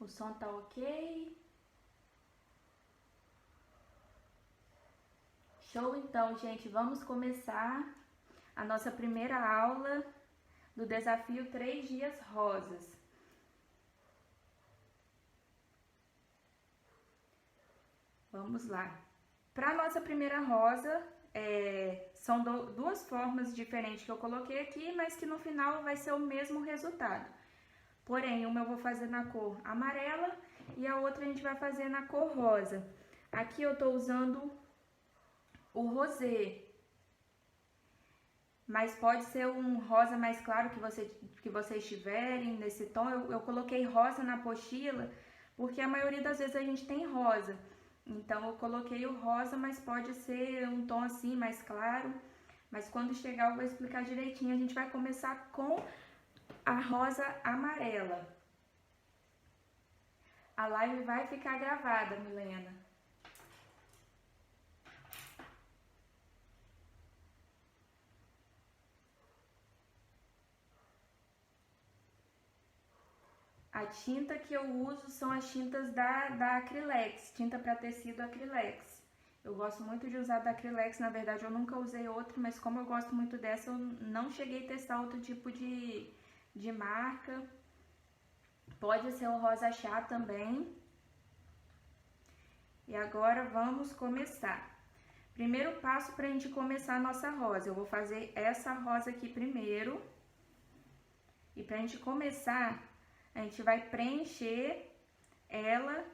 O som tá ok? Show então, gente. Vamos começar a nossa primeira aula do desafio 3 dias rosas. Vamos lá. Para a nossa primeira rosa, são duas formas diferentes que eu coloquei aqui, mas que no final vai ser o mesmo resultado. Porém, uma eu vou fazer na cor amarela e a outra a gente vai fazer na cor rosa. Aqui eu tô usando o rosé, mas pode ser um rosa mais claro que vocês tiverem nesse tom. Eu coloquei rosa na apostila, porque a maioria das vezes a gente tem rosa. Então eu coloquei o rosa, mas pode ser um tom assim mais claro. Mas quando chegar eu vou explicar direitinho. A gente vai começar com a rosa amarela. A live vai ficar gravada, Milena. A tinta que eu uso são as tintas da Acrylex, tinta para tecido Acrylex. Eu gosto muito de usar da Acrylex, na verdade eu nunca usei outra, mas como eu gosto muito dessa, eu não cheguei a testar outro tipo de marca. Pode ser o rosa chá também. E agora vamos começar. Primeiro passo para a gente começar a nossa rosa. Eu vou fazer essa rosa aqui primeiro. E para a gente começar, a gente vai preencher ela.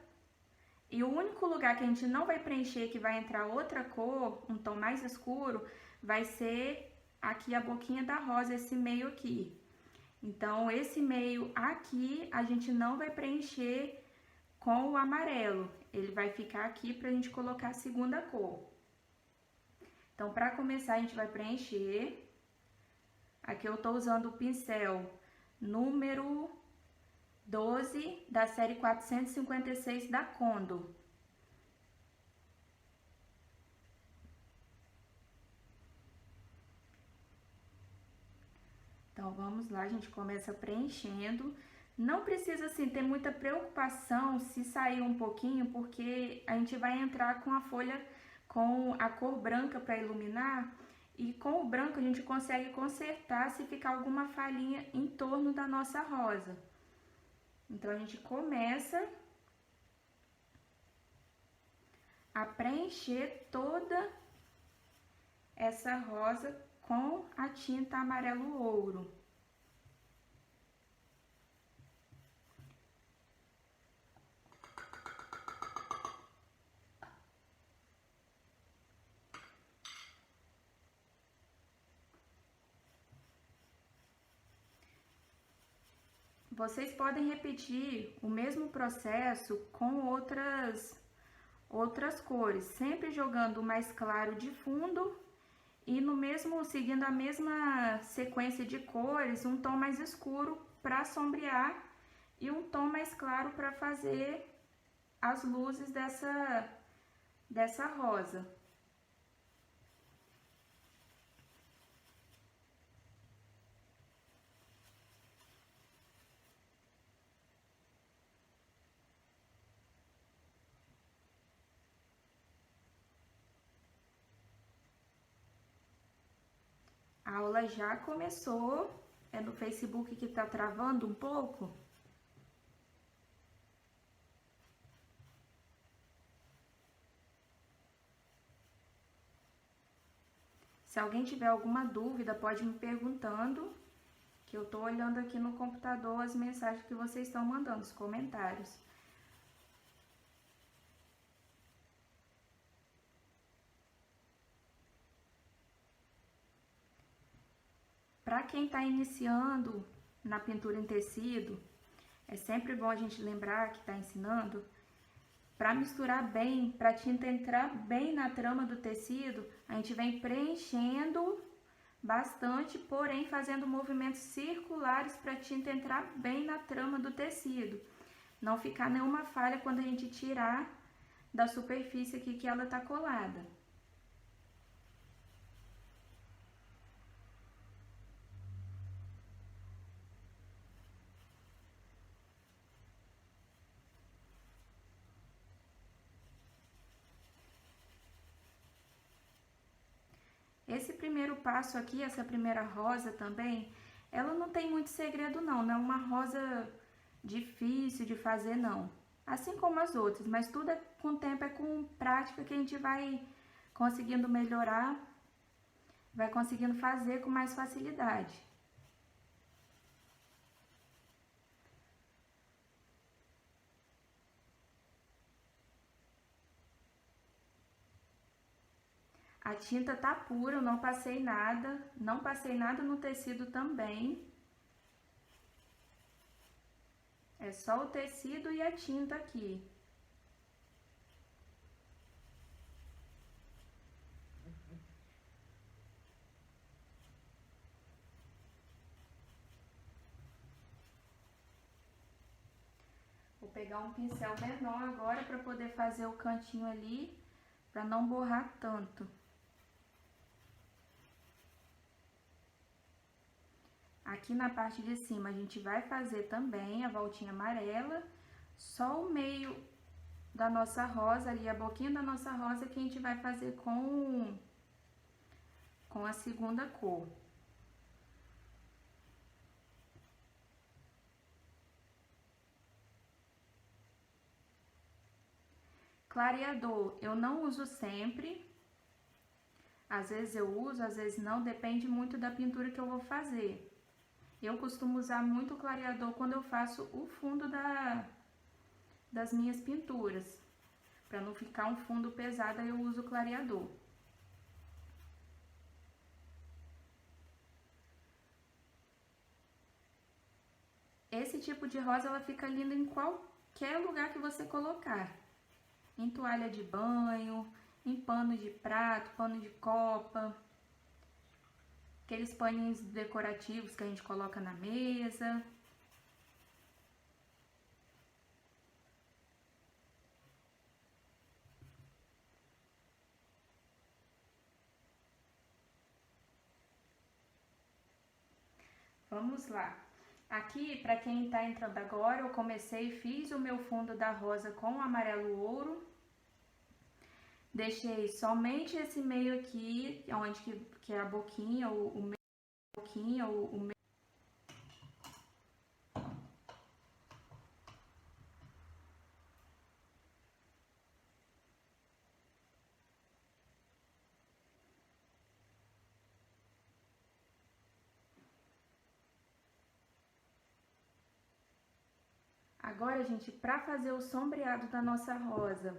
E o único lugar que a gente não vai preencher, que vai entrar outra cor, um tom mais escuro, vai ser aqui a boquinha da rosa, esse meio aqui. Então, esse meio aqui, a gente não vai preencher com o amarelo. Ele vai ficar aqui pra gente colocar a segunda cor. Então, para começar, a gente vai preencher. Aqui eu tô usando o pincel número 12 da série 456 da Condor. Então, vamos lá, a gente começa preenchendo. Não precisa, assim, ter muita preocupação se sair um pouquinho, porque a gente vai entrar com a folha com a cor branca para iluminar. E com o branco a gente consegue consertar se ficar alguma falhinha em torno da nossa rosa. Então, a gente começa a preencher toda essa rosa com a tinta amarelo ouro. Vocês podem repetir o mesmo processo com outras cores, sempre jogando o mais claro de fundo e seguindo a mesma sequência de cores, um tom mais escuro para sombrear e um tom mais claro para fazer as luzes dessa rosa. A aula já começou, é no Facebook que tá travando um pouco. Se alguém tiver alguma dúvida, pode me perguntando, que eu tô olhando aqui no computador as mensagens que vocês estão mandando, os comentários. Para quem está iniciando na pintura em tecido, é sempre bom a gente lembrar que está ensinando, para misturar bem, para a tinta entrar bem na trama do tecido, a gente vem preenchendo bastante, porém fazendo movimentos circulares para a tinta entrar bem na trama do tecido. Não ficar nenhuma falha quando a gente tirar da superfície aqui que ela está colada. esse primeiro passo aqui, essa primeira rosa também, ela não tem muito segredo não é uma rosa difícil de fazer não. Assim como as outras, mas tudo com o tempo, é com prática que a gente vai conseguindo melhorar, vai conseguindo fazer com mais facilidade. A tinta tá pura, eu não passei nada no tecido também. É só o tecido e a tinta aqui. Vou pegar um pincel menor agora para poder fazer o cantinho ali, para não borrar tanto. Aqui na parte de cima a gente vai fazer também a voltinha amarela, só o meio da nossa rosa ali, a boquinha da nossa rosa que a gente vai fazer com a segunda cor. Clareador, eu não uso sempre, às vezes eu uso, às vezes não, depende muito da pintura que eu vou fazer. Eu costumo usar muito clareador quando eu faço o fundo das minhas pinturas. Para não ficar um fundo pesado, eu uso clareador. Esse tipo de rosa, ela fica linda em qualquer lugar que você colocar. Em toalha de banho, em pano de prato, pano de copa. Aqueles paninhos decorativos que a gente coloca na mesa. Vamos lá. Aqui, para quem tá entrando agora, eu comecei e fiz o meu fundo da rosa com o amarelo ouro. Deixei somente esse meio aqui, onde que é a boquinha, o meio da boquinha, o meio. Agora, gente, para fazer o sombreado da nossa rosa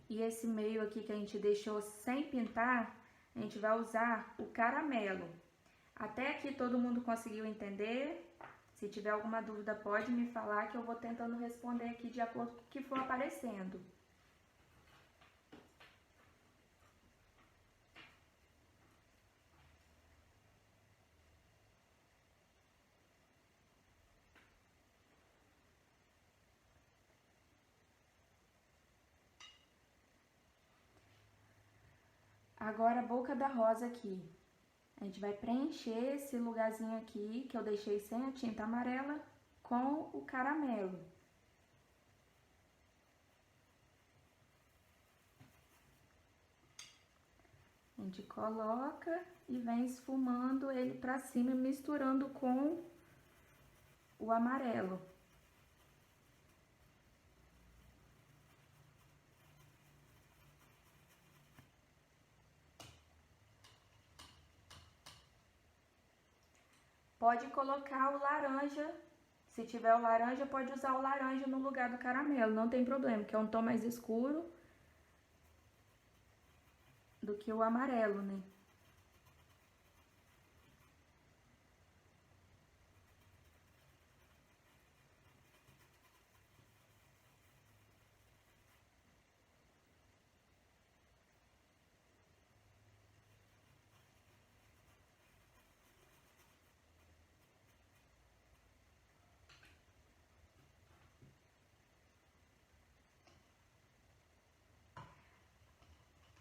e esse meio aqui que a gente deixou sem pintar, a gente vai usar o caramelo. Até aqui todo mundo conseguiu entender? Se tiver alguma dúvida, pode me falar que eu vou tentando responder aqui de acordo com o que for aparecendo. Agora a boca da rosa aqui. A gente vai preencher esse lugarzinho aqui, que eu deixei sem a tinta amarela, com o caramelo. A gente coloca e vem esfumando ele pra cima, misturando com o amarelo. Pode colocar o laranja, se tiver o laranja, pode usar o laranja no lugar do caramelo, não tem problema, que é um tom mais escuro do que o amarelo, né?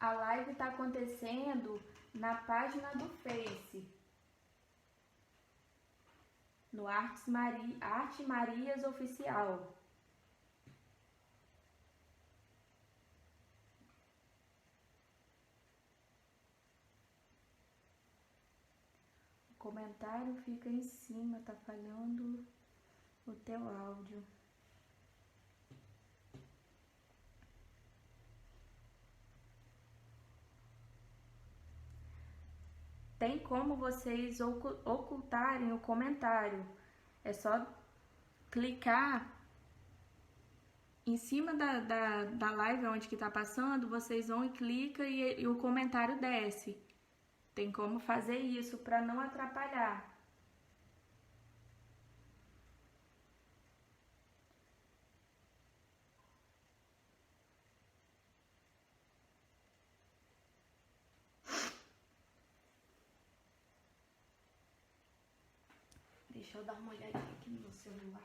A live tá acontecendo na página do Face, no Arte Marias Oficial. comentário fica em cima, tá falhando o teu áudio. Tem como vocês ocultarem o comentário. É só clicar em cima da live onde que tá passando, vocês vão e clica e o comentário desce. Tem como fazer isso para não atrapalhar. Deixa eu dar uma olhadinha aqui no meu celular.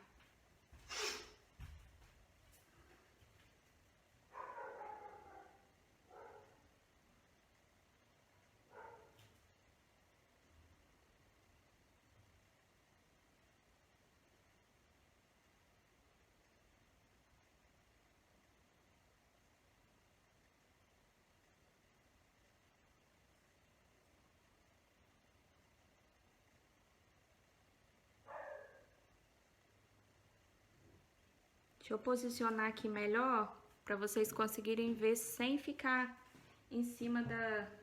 Deixa eu posicionar aqui melhor para vocês conseguirem ver sem ficar em cima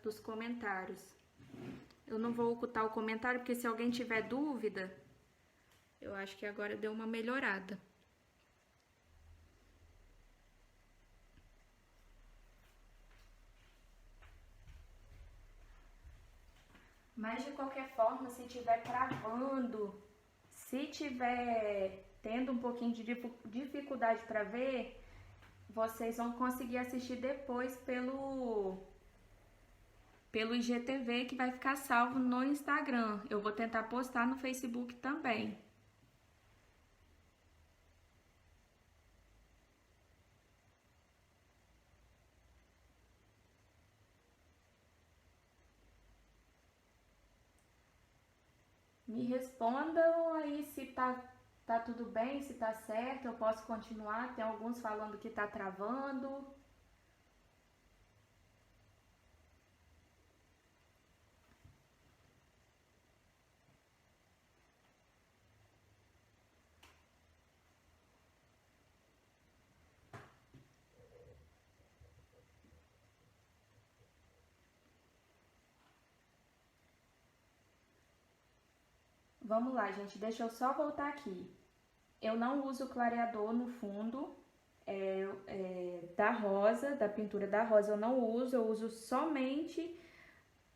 dos comentários. Eu não vou ocultar o comentário porque se alguém tiver dúvida, eu acho que agora deu uma melhorada. Mas de qualquer forma, se tiver travando, se tiver tendo um pouquinho de dificuldade para ver, vocês vão conseguir assistir depois pelo IGTV, que vai ficar salvo no Instagram. Eu vou tentar postar no Facebook também. Me respondam aí se tá tudo bem, se tá certo, eu posso continuar. Tem alguns falando que tá travando. Vamos lá, gente, deixa eu só voltar aqui. Eu não uso clareador no fundo da rosa, da pintura da rosa eu não uso, eu uso somente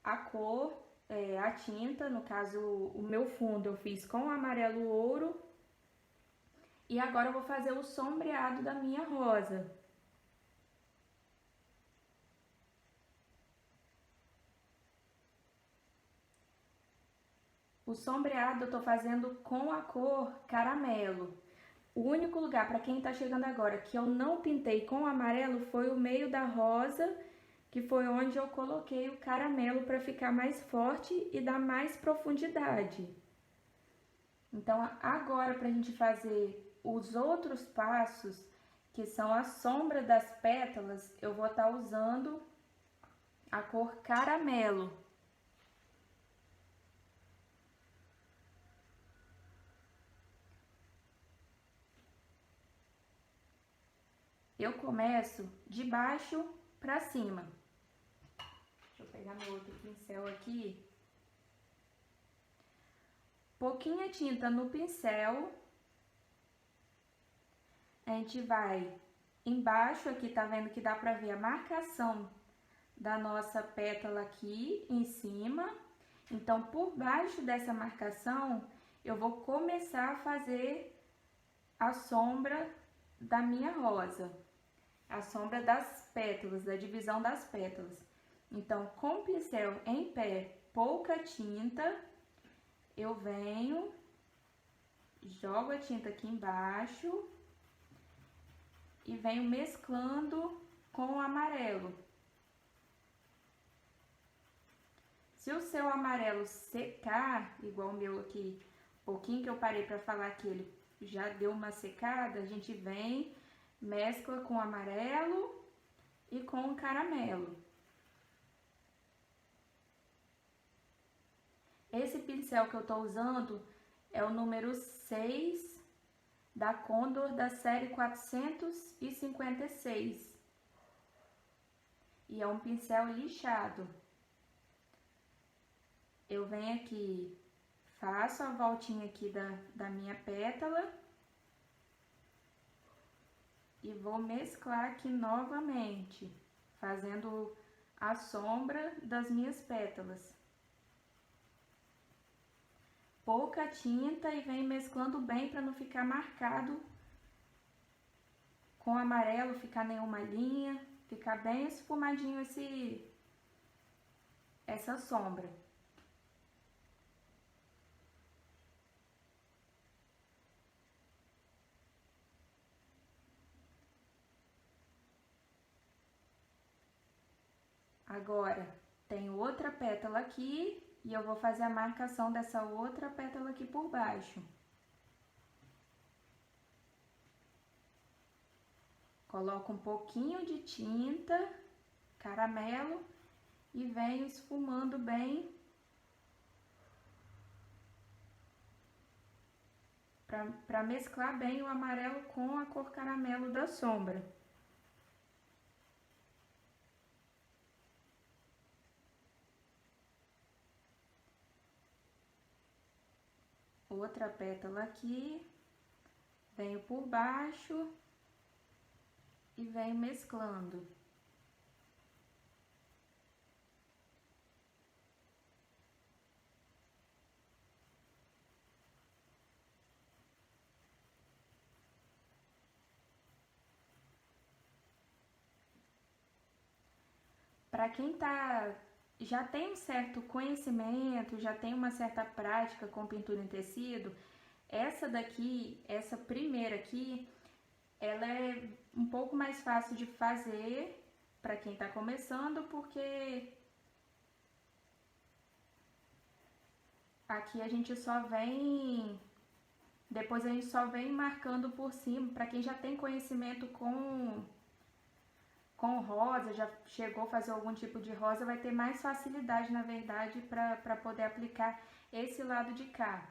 a cor, a tinta, no caso o meu fundo eu fiz com amarelo ouro. E agora eu vou fazer o sombreado da minha rosa. O sombreado eu tô fazendo com a cor caramelo. O único lugar, para quem tá chegando agora, que eu não pintei com amarelo foi o meio da rosa, que foi onde eu coloquei o caramelo para ficar mais forte e dar mais profundidade. Então, agora pra gente fazer os outros passos, que são a sombra das pétalas, eu vou estar usando a cor caramelo. Eu começo de baixo pra cima. Deixa eu pegar meu outro pincel aqui. Pouquinha tinta no pincel. A gente vai embaixo, aqui tá vendo que dá pra ver a marcação da nossa pétala aqui em cima. Então, por baixo dessa marcação, eu vou começar a fazer a sombra da minha rosa. A sombra das pétalas, da divisão das pétalas. Então, com o pincel em pé, pouca tinta, eu venho, jogo a tinta aqui embaixo e venho mesclando com o amarelo. Se o seu amarelo secar, igual o meu aqui, pouquinho que eu parei para falar que ele já deu uma secada, a gente vem, mescla com o amarelo e com o caramelo. Esse pincel que eu tô usando é o número 6 da Condor da série 456. E é um pincel lixado. Eu venho aqui, faço a voltinha aqui da minha pétala e vou mesclar aqui novamente, fazendo a sombra das minhas pétalas. Pouca tinta e venho mesclando bem para não ficar marcado com amarelo, ficar nenhuma linha, ficar bem esfumadinho essa sombra. Agora, tem outra pétala aqui e eu vou fazer a marcação dessa outra pétala aqui por baixo. Coloco um pouquinho de tinta, caramelo, e venho esfumando bem para mesclar bem o amarelo com a cor caramelo da sombra. Outra pétala aqui, venho por baixo e venho mesclando. Para quem já tem um certo conhecimento, já tem uma certa prática com pintura em tecido, essa daqui, essa primeira aqui, ela é um pouco mais fácil de fazer para quem está começando, porque aqui a gente só vem, depois a gente só vem marcando por cima. Para quem já tem conhecimento com rosa, já chegou a fazer algum tipo de rosa, vai ter mais facilidade, na verdade, para poder aplicar esse lado de cá.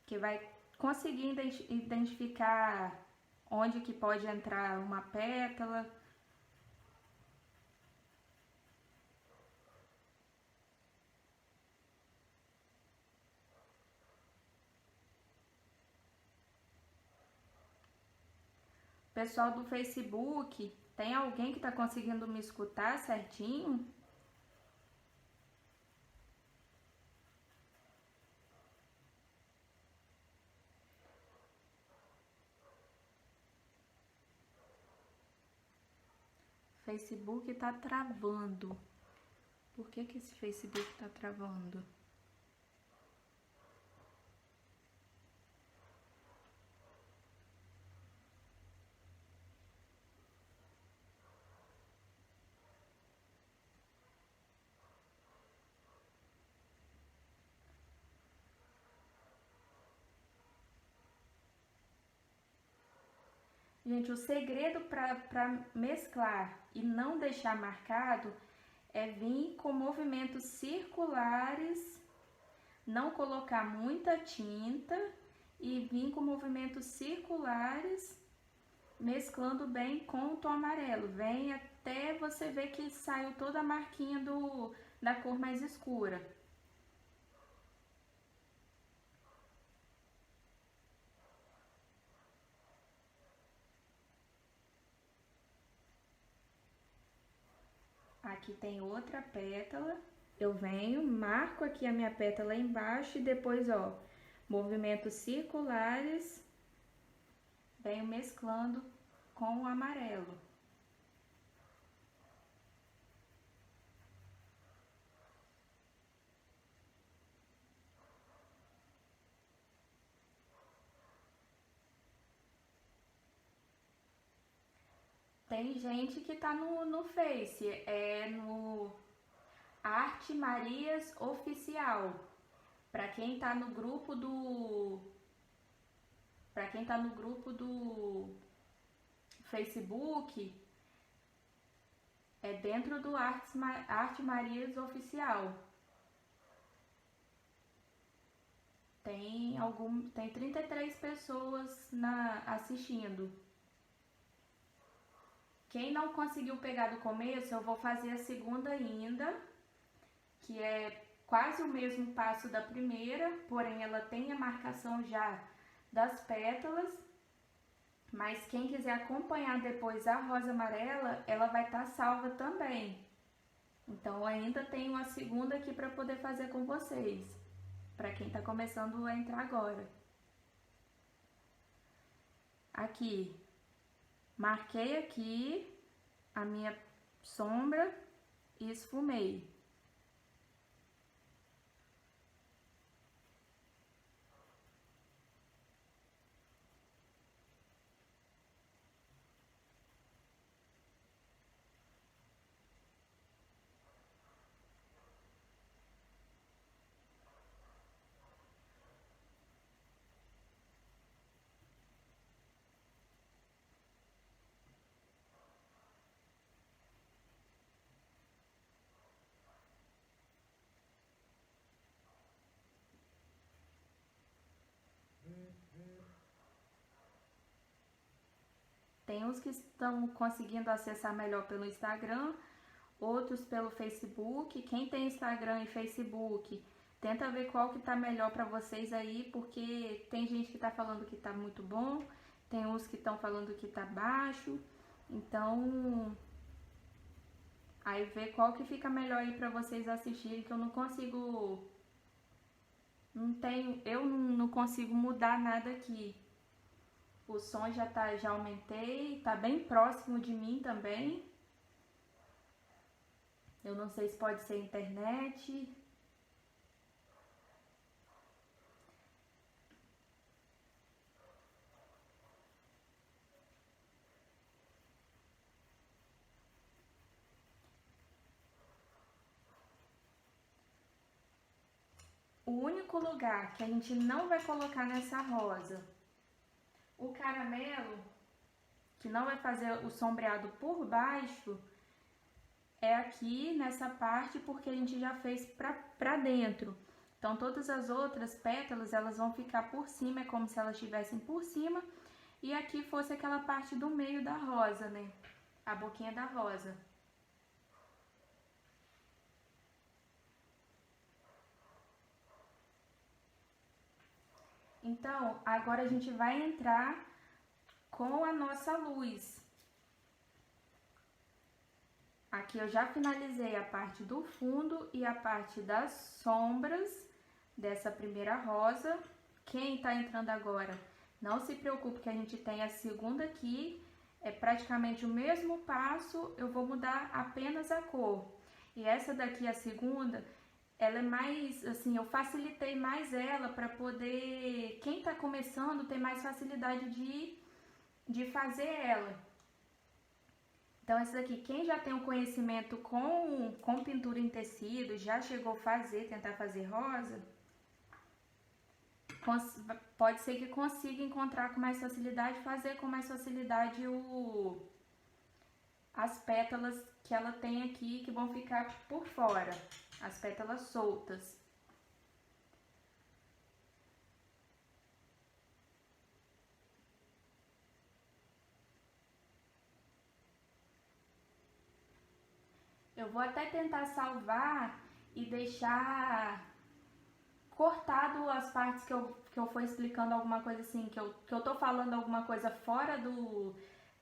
Que vai conseguir identificar onde que pode entrar uma pétala. Pessoal do Facebook, tem alguém que está conseguindo me escutar certinho? Facebook está travando. Por que que esse Facebook está travando? Gente, o segredo para mesclar e não deixar marcado é vir com movimentos circulares, não colocar muita tinta e vir com movimentos circulares, mesclando bem com o tom amarelo. Vem até você ver que saiu toda a marquinha da cor mais escura. Aqui tem outra pétala, eu venho, marco aqui a minha pétala embaixo e depois, ó, movimentos circulares, venho mesclando com o amarelo. Tem gente que tá no Face, no Arte Marias Oficial. Para quem tá no grupo do Facebook, É dentro do Arte Marias Oficial. Tem 33 pessoas assistindo. Quem não conseguiu pegar do começo, eu vou fazer a segunda ainda, que é quase o mesmo passo da primeira, porém ela tem a marcação já das pétalas. Mas quem quiser acompanhar depois a rosa amarela, ela vai estar salva também. Então ainda tenho a segunda aqui para poder fazer com vocês, para quem está começando a entrar agora. Aqui, marquei aqui a minha sombra e esfumei. Tem uns que estão conseguindo acessar melhor pelo Instagram, outros pelo Facebook. Quem tem Instagram e Facebook, tenta ver qual que tá melhor para vocês aí, porque tem gente que tá falando que tá muito bom, tem uns que estão falando que tá baixo. Então, aí vê qual que fica melhor aí para vocês assistirem, que eu não consigo, eu não consigo mudar nada aqui. O som já aumentei, tá bem próximo de mim também. Eu não sei se pode ser internet. O único lugar que a gente não vai colocar nessa rosa o caramelo, que não vai fazer o sombreado por baixo, é aqui nessa parte, porque a gente já fez pra dentro. Então todas as outras pétalas, elas vão ficar por cima, é como se elas estivessem por cima, e aqui fosse aquela parte do meio da rosa, né? A boquinha da rosa. Então, agora a gente vai entrar com a nossa luz. Aqui eu já finalizei a parte do fundo e a parte das sombras dessa primeira rosa. Quem tá entrando agora, não se preocupe que a gente tem a segunda aqui. É praticamente o mesmo passo, eu vou mudar apenas a cor. E essa daqui, a segunda, ela é mais, assim, eu facilitei mais ela para poder, quem tá começando, ter mais facilidade de fazer ela. Então, essa daqui, quem já tem um conhecimento com pintura em tecido, já chegou a fazer, tentar fazer rosa, pode ser que consiga encontrar com mais facilidade, fazer com mais facilidade as pétalas que ela tem aqui, que vão ficar por fora, as pétalas soltas. Eu vou até tentar salvar e deixar cortado as partes que eu for explicando alguma coisa assim, que eu tô falando alguma coisa fora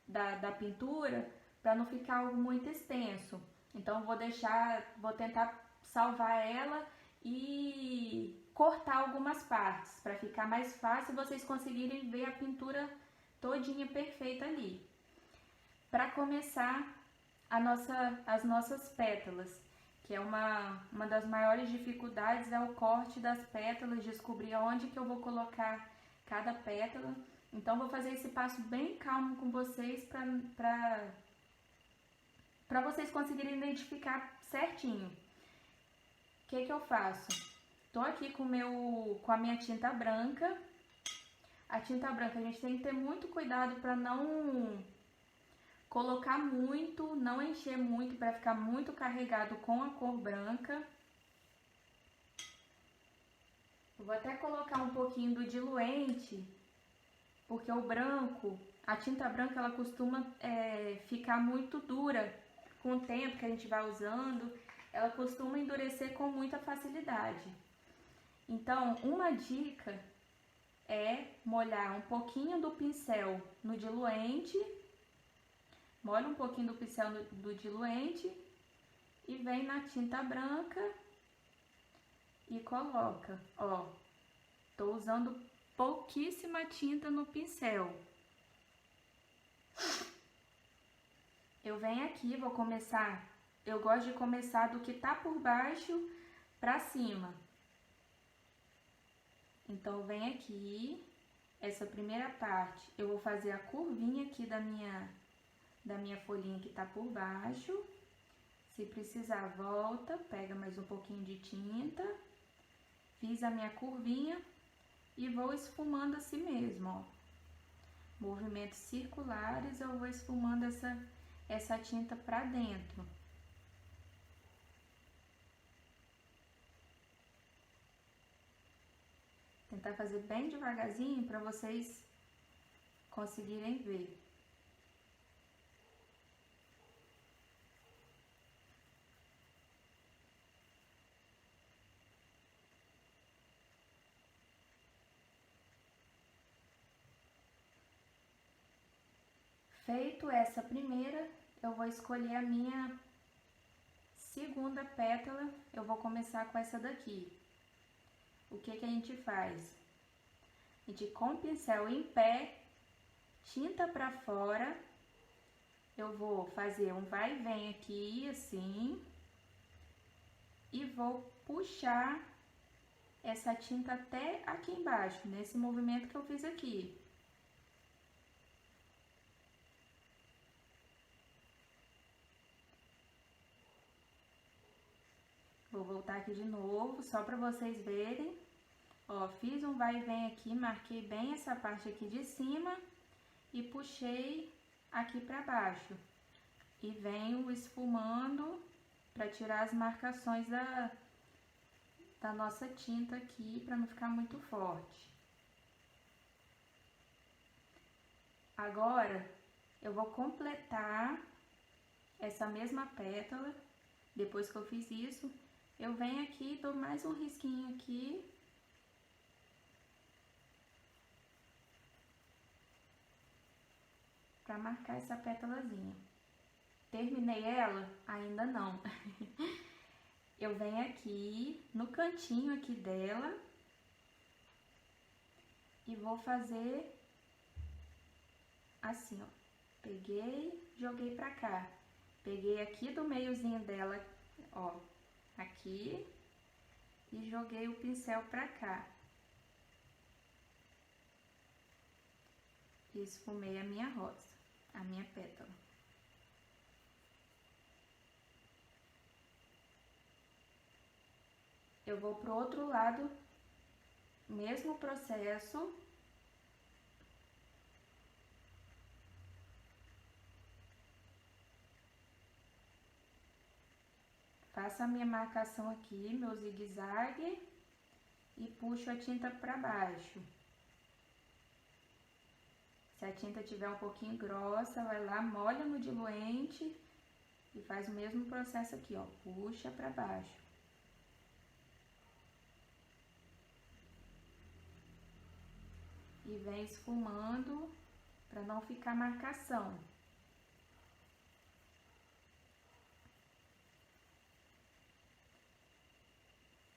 da pintura, para não ficar algo muito extenso. Então vou tentar salvar ela e cortar algumas partes, para ficar mais fácil vocês conseguirem ver a pintura todinha perfeita ali. Para começar, as nossas pétalas, que é uma das maiores dificuldades, é o corte das pétalas, descobrir onde que eu vou colocar cada pétala. Então vou fazer esse passo bem calmo com vocês para vocês conseguirem identificar certinho. O que eu faço? Tô aqui com a minha tinta branca. A tinta branca a gente tem que ter muito cuidado para não colocar muito, não encher muito para ficar muito carregado com a cor branca. Eu vou até colocar um pouquinho do diluente, porque o branco, a tinta branca, ela costuma ficar muito dura com o tempo que a gente vai usando, ela costuma endurecer com muita facilidade. Então, uma dica é molhar um pouquinho do pincel no diluente, molha um pouquinho do pincel do diluente e vem na tinta branca e coloca, ó, tô usando pouquíssima tinta no pincel. Eu venho aqui, vou começar, eu gosto de começar do que tá por baixo pra cima. Então, vem aqui, essa primeira parte, eu vou fazer a curvinha aqui da minha folhinha que tá por baixo. Se precisar, volta, pega mais um pouquinho de tinta. Fiz a minha curvinha e vou esfumando assim mesmo, ó. Movimentos circulares, eu vou esfumando essa tinta pra dentro. Tentar fazer bem devagarzinho para vocês conseguirem ver. Feito essa primeira, eu vou escolher a minha segunda pétala, eu vou começar com essa daqui. O que que a gente faz? A gente, com o pincel em pé, tinta pra fora, eu vou fazer um vai e vem aqui, assim, e vou puxar essa tinta até aqui embaixo, nesse movimento que eu fiz aqui. Vou voltar aqui de novo, só para vocês verem. Ó, fiz um vai e vem aqui, marquei bem essa parte aqui de cima e puxei aqui para baixo. E venho esfumando para tirar as marcações da nossa tinta aqui, para não ficar muito forte. Agora, eu vou completar essa mesma pétala. Depois que eu fiz isso, eu venho aqui e dou mais um risquinho aqui. Pra marcar essa pétalazinha. Terminei ela? Ainda não. Eu venho aqui no cantinho aqui dela e vou fazer assim, ó. Peguei, joguei pra cá. Peguei aqui do meiozinho dela, ó, aqui, e joguei o pincel pra cá. E esfumei a minha rosa, a minha pétala. Eu vou pro outro lado, mesmo processo. Faço a minha marcação aqui, meu zigue-zague, e puxo a tinta pra baixo. Se a tinta tiver um pouquinho grossa, vai lá, molha no diluente e faz o mesmo processo aqui, ó, puxa pra baixo. E vem esfumando pra não ficar marcação.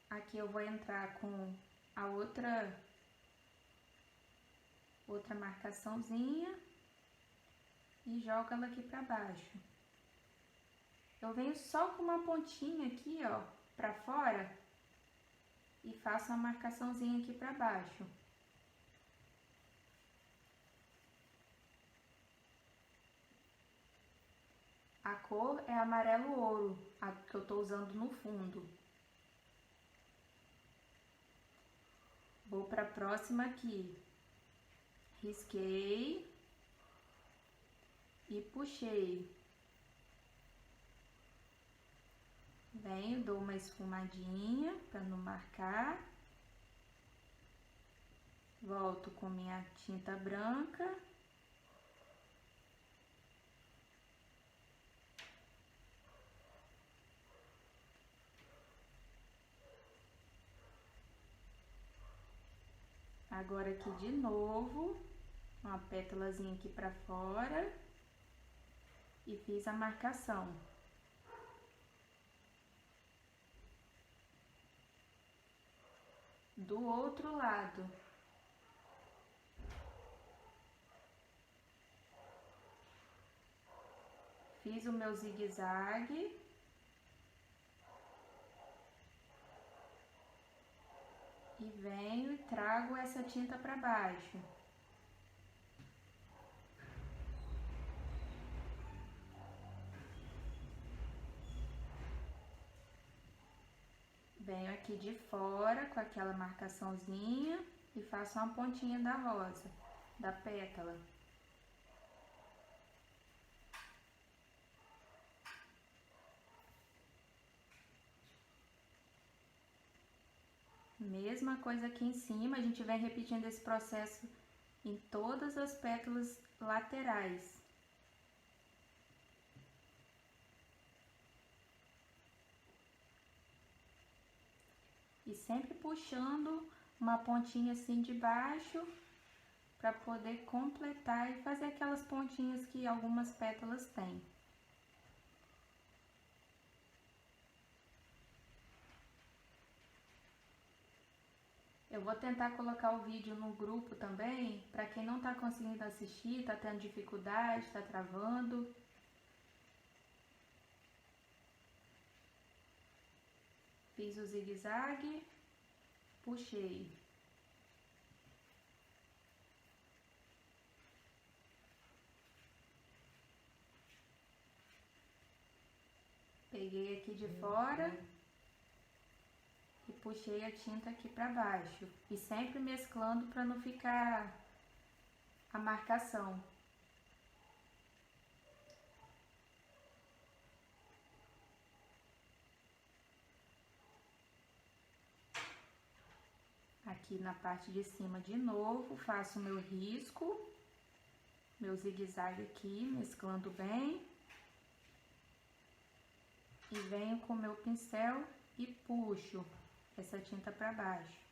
Aqui eu vou entrar com a outra marcaçãozinha e jogo ela aqui pra baixo. Eu venho só com uma pontinha aqui, ó, pra fora e faço uma marcaçãozinha aqui pra baixo. A cor é amarelo ouro, a que eu tô usando no fundo. Vou pra próxima aqui. Risquei. e puxei. Venho, dou uma esfumadinha para não marcar. Volto com minha tinta branca. Agora aqui de novo, uma pétalazinha aqui para fora e fiz a marcação. Do outro lado. Fiz o meu zigue-zague. E venho e trago essa tinta para baixo. Venho aqui de fora com aquela marcaçãozinha e faço uma pontinha da rosa, da pétala. Mesma coisa aqui em cima, a gente vem repetindo esse processo em todas as pétalas laterais. E sempre puxando uma pontinha assim de baixo para poder completar e fazer aquelas pontinhas que algumas pétalas têm. Eu vou tentar colocar o vídeo no grupo também, para quem não está conseguindo assistir, está tendo dificuldade, está travando. Fiz o zigue-zague, puxei. Peguei aqui de fora e puxei a tinta aqui para baixo. E sempre mesclando para não ficar a marcação. Aqui na parte de cima de novo, faço meu risco, meu zigue-zague aqui, mesclando bem. E venho com o meu pincel e puxo essa tinta para baixo.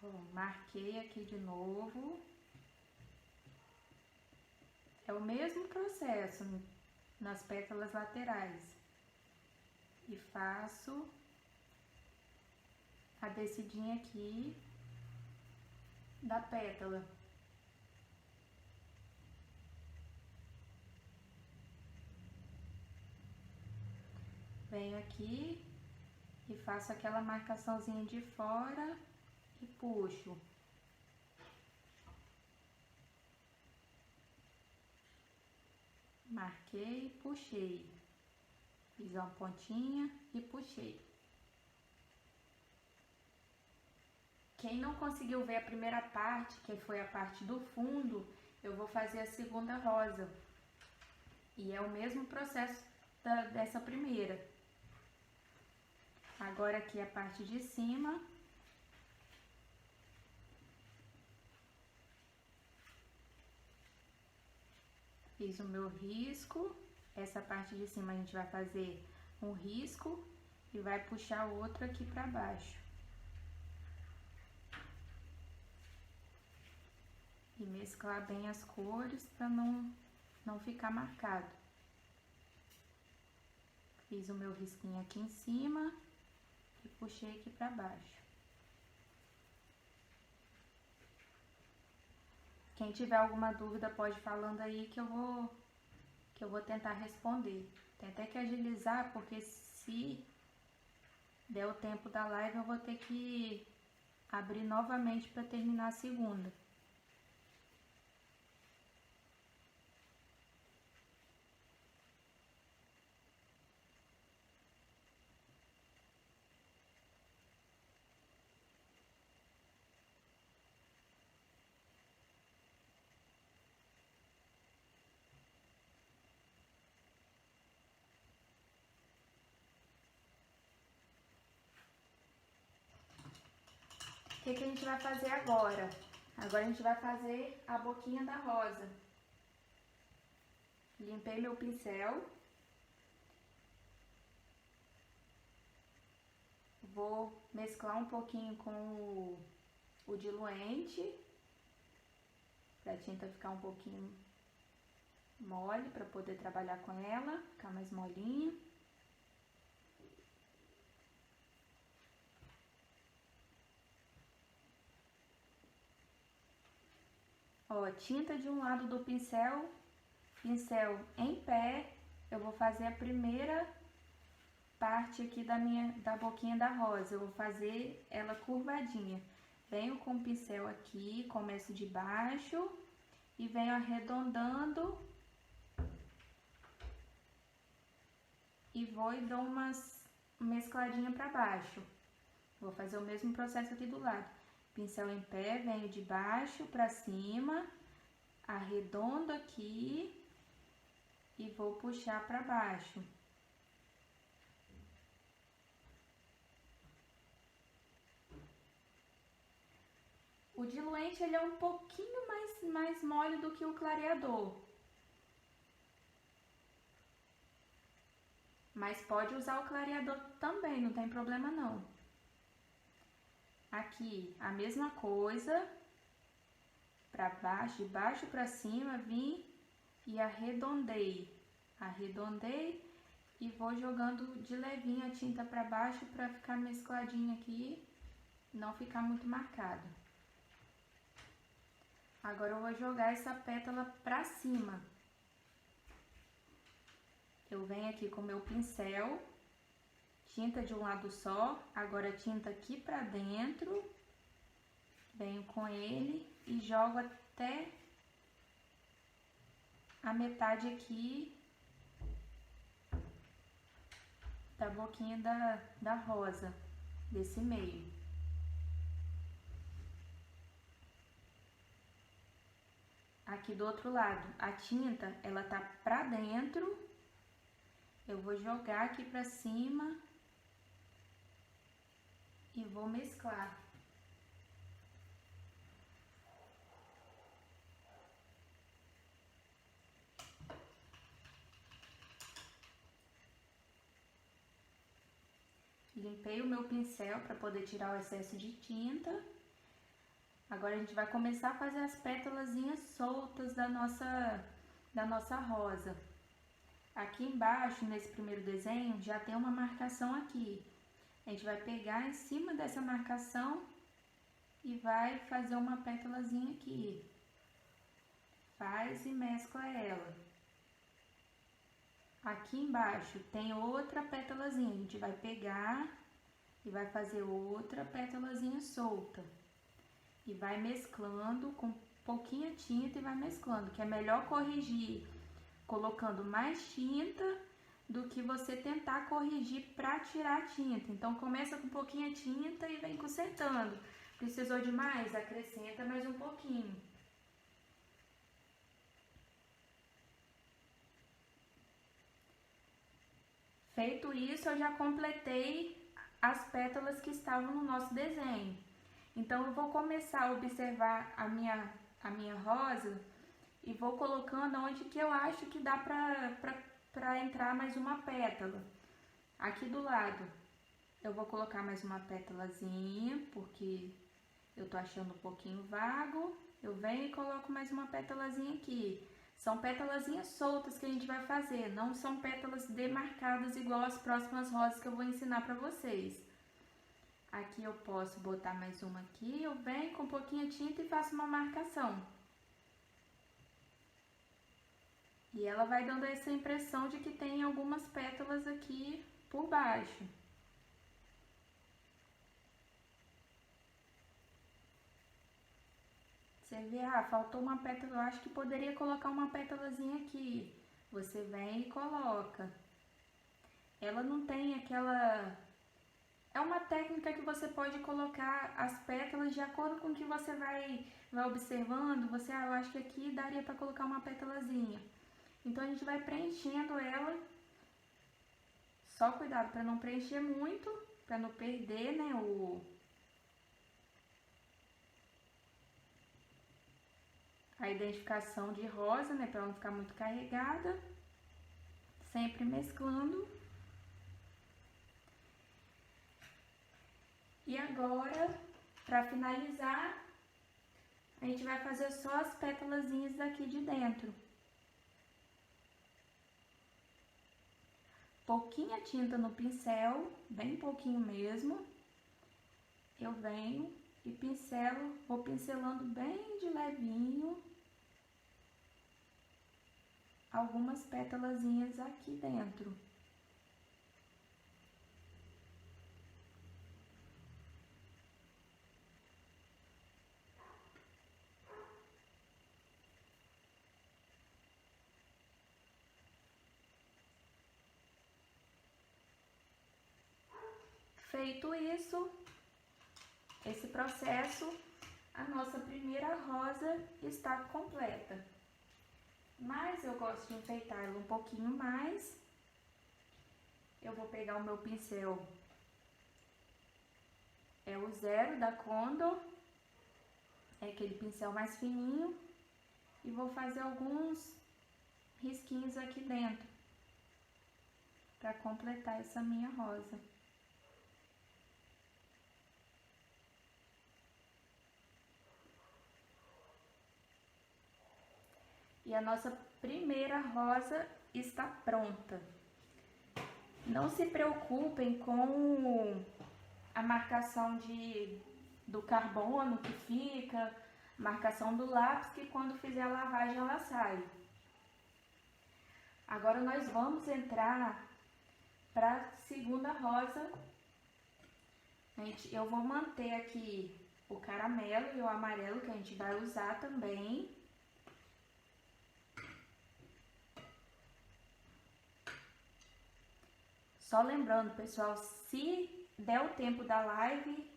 Ó, marquei aqui de novo. É o mesmo processo nas pétalas laterais. E faço a descidinha aqui da pétala. Venho aqui e faço aquela marcaçãozinha de fora e puxo. Marquei, puxei. Fiz uma pontinha e puxei. Quem não conseguiu ver a primeira parte, que foi a parte do fundo, eu vou fazer a segunda rosa. E é o mesmo processo dessa primeira. Agora aqui a parte de cima. Fiz o meu risco. Essa parte de cima a gente vai fazer um risco e vai puxar o outro aqui para baixo. E mesclar bem as cores para não ficar marcado. Fiz o meu risquinho aqui em cima e puxei aqui para baixo. Quem tiver alguma dúvida pode ir falando aí que eu vou tentar responder. Tem até que agilizar, porque se der o tempo da live eu vou ter que abrir novamente para terminar a segunda. que a gente vai fazer agora? Agora a gente vai fazer a boquinha da rosa. Limpei meu pincel. Vou mesclar um pouquinho com o diluente, para a tinta ficar um pouquinho mole, para poder trabalhar com ela, ficar mais molinha. Ó, tinta de um lado do pincel, pincel em pé, eu vou fazer a primeira parte aqui da boquinha da rosa. Eu vou fazer ela curvadinha. Venho com o pincel aqui, começo de baixo e venho arredondando e vou e dou umas mescladinha para baixo. Vou fazer o mesmo processo aqui do lado. Pincel em pé, venho de baixo para cima, arredondo aqui e vou puxar para baixo. O diluente ele é um pouquinho mais mole do que o clareador. Mas pode usar o clareador também, não tem problema não. Aqui a mesma coisa, para baixo, de baixo para cima, vim e arredondei. Arredondei e vou jogando de levinho a tinta para baixo para ficar mescladinho aqui, não ficar muito marcado. Agora eu vou jogar essa pétala pra cima. Eu venho aqui com o meu pincel, tinta de um lado só, agora tinta aqui pra dentro. Venho com ele e jogo até a metade aqui da boquinha da rosa, desse meio. Aqui do outro lado, a tinta, ela tá pra dentro, eu vou jogar aqui pra cima e vou mesclar. Limpei o meu pincel para poder tirar o excesso de tinta. Agora a gente vai começar a fazer as pétalazinhas soltas da nossa rosa. Aqui embaixo, nesse primeiro desenho, já tem uma marcação aqui. A gente vai pegar em cima dessa marcação e vai fazer uma pétalazinha aqui. Faz e mescla ela. Aqui embaixo tem outra pétalazinha. A gente vai pegar e vai fazer outra pétalazinha solta. E vai mesclando com pouquinha tinta e vai mesclando, que é melhor corrigir colocando mais tinta do que você tentar corrigir para tirar a tinta. Então começa com pouquinha tinta e vem consertando. Precisou de mais? Acrescenta mais um pouquinho. Feito isso, eu já completei as pétalas que estavam no nosso desenho. Então, eu vou começar a observar a minha rosa e vou colocando onde que eu acho que dá pra entrar mais uma pétala. Aqui do lado, eu vou colocar mais uma pétalazinha, porque eu tô achando um pouquinho vago. Eu venho e coloco mais uma pétalazinha aqui. São pétalazinhas soltas que a gente vai fazer, não são pétalas demarcadas igual as próximas rosas que eu vou ensinar pra vocês. Aqui eu posso botar mais uma aqui, eu venho com um pouquinho de tinta e faço uma marcação. E ela vai dando essa impressão de que tem algumas pétalas aqui por baixo. Você vê, faltou uma pétala, eu acho que poderia colocar uma pétalazinha aqui. Você vem e coloca. Ela não tem aquela... É uma técnica que você pode colocar as pétalas de acordo com o que você vai observando. Você, eu acho que aqui daria para colocar uma pétalazinha. Então, a gente vai preenchendo ela. Só cuidado para não preencher muito, para não perder, né, a identificação de rosa, né, para ela não ficar muito carregada. Sempre mesclando. E agora, para finalizar, a gente vai fazer só as pétalazinhas daqui de dentro. Pouquinha tinta no pincel, bem pouquinho mesmo. Eu venho e pincelo, vou pincelando bem de levinho algumas pétalazinhas aqui dentro. Feito isso, esse processo, a nossa primeira rosa está completa. Mas eu gosto de enfeitar ela um pouquinho mais. Eu vou pegar o meu pincel, é o 0 da Condor, é aquele pincel mais fininho, e vou fazer alguns risquinhos aqui dentro, para completar essa minha rosa. E a nossa primeira rosa está pronta. Não se preocupem com a marcação do carbono que fica, marcação do lápis, que quando fizer a lavagem ela sai. Agora nós vamos entrar para a segunda rosa. Eu vou manter aqui o caramelo e o amarelo, que a gente vai usar também. Só lembrando, pessoal, se der o tempo da live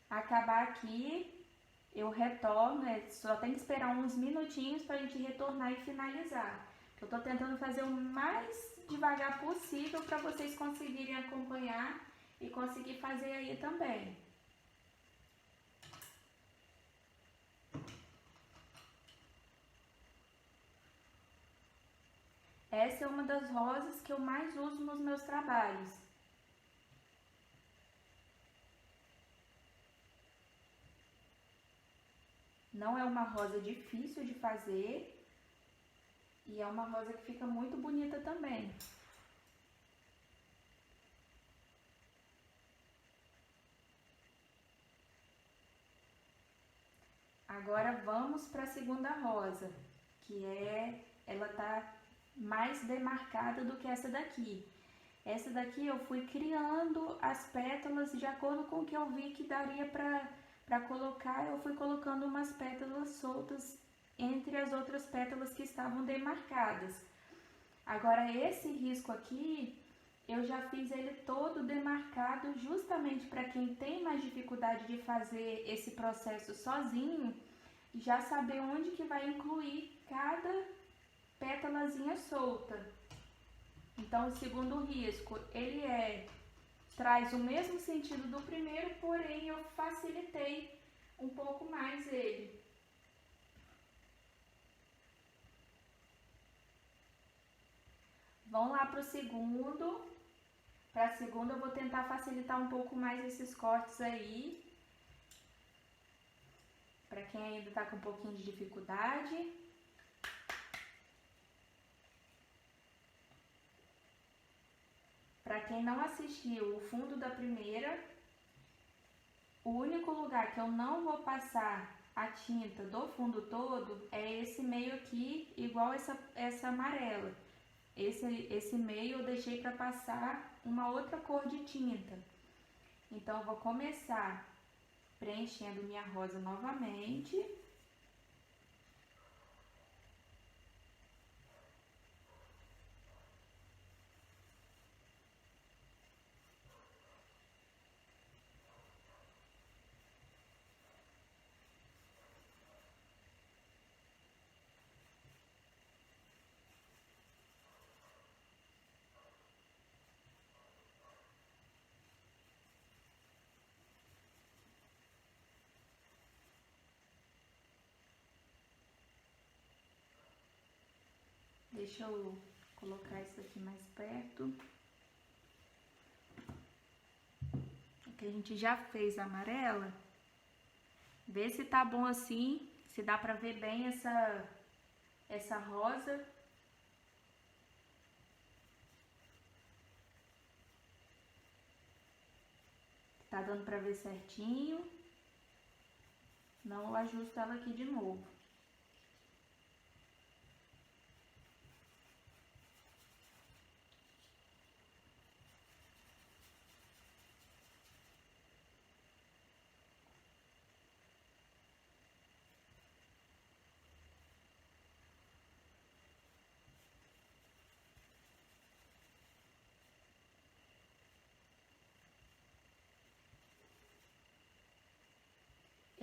acabar aqui, eu retorno, só tem que esperar uns minutinhos pra gente retornar e finalizar. Eu tô tentando fazer o mais devagar possível para vocês conseguirem acompanhar e conseguir fazer aí também. Essa é uma das rosas que eu mais uso nos meus trabalhos. Não é uma rosa difícil de fazer e é uma rosa que fica muito bonita também. Agora vamos para a segunda rosa, que ela tá mais demarcada do que essa daqui. Essa daqui eu fui criando as pétalas de acordo com o que eu vi que daria para colocar. Eu fui colocando umas pétalas soltas entre as outras pétalas que estavam demarcadas. Agora esse risco aqui, eu já fiz ele todo demarcado justamente para quem tem mais dificuldade de fazer esse processo sozinho, já saber onde que vai incluir cada pétalazinha solta. Então, o segundo risco, ele traz o mesmo sentido do primeiro, porém eu facilitei um pouco mais ele. Vamos lá para o segundo. Para a segunda eu vou tentar facilitar um pouco mais esses cortes aí, para quem ainda está com um pouquinho de dificuldade. Para quem não assistiu o fundo da primeira, o único lugar que eu não vou passar a tinta do fundo todo é esse meio aqui, igual essa amarela. Esse meio eu deixei para passar uma outra cor de tinta. Então, eu vou começar preenchendo minha rosa novamente. Deixa eu colocar isso aqui mais perto. Aqui a gente já fez a amarela. Vê se tá bom assim, se dá pra ver bem essa rosa. Tá dando pra ver certinho. Não, eu ajusto ela aqui de novo.